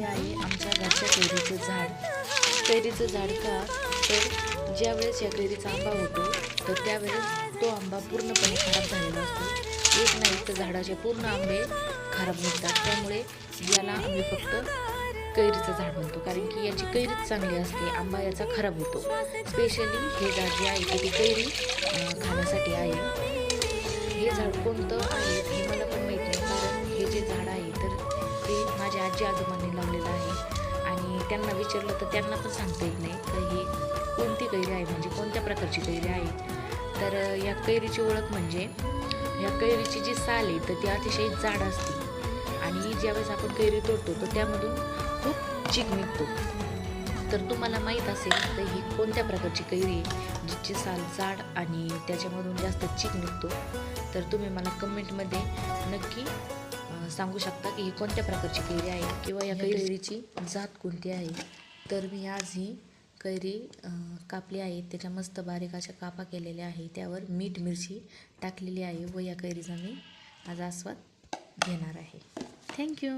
हे आहे आमच्या घरच्या कैरीचं झाड. कैरीचं झाड का तर ज्यावेळेस या कैरीचा आंबा होतो तर त्यावेळेस तो आंबा पूर्णपणे खराब झालेला असतो. एक नाही तर झाडाचे पूर्ण आंबे खराब निघतात. त्यामुळे याला आम्ही फक्त कैरीचं झाड म्हणतो, कारण की याची कैरीच चांगली असते, आंबा याचा खराब होतो. स्पेशली हे झाड जे आहे ते कैरी खाण्यासाठी आहे. हे झाड कोणतं आहे हे मला पण माहीत नाही, कारण हे जे झाड आहे तर हे माझ्या आजी आजोबांनी लावलेलं आहे आणि त्यांना विचारलं तर त्यांना पण सांगता येत नाही तर ही कोणती कैरी आहे, म्हणजे कोणत्या प्रकारची कैरी आहे. तर या कैरीची ओळख म्हणजे या कैरीची जी साल आहे तर ती अतिशय जाड असते आणि ज्यावेळेस आपण कैरी तोडतो तर त्यामधून खूप चीक निघतो. तर तुम्हाला माहीत असेल तर ही कोणत्या प्रकारची कैरी आहे जिची साल जाड आणि त्याच्यामधून जास्त चीक निघतो, तर तुम्ही मला कमेंटमध्ये नक्की सांगू शकता की ही कोणत्या प्रकारची कैरी आहे किंवा या कैरीची जात कोणती आहे. तर मी आज ही कैरी कापली आहे, त्याच्या मस्त बारीक अशा कापा केलेल्या आहे, त्यावर मीठ मिरची टाकलेली आहे व या कैरीचा मी आज आस्वाद घेणार आहे. थँक्यू.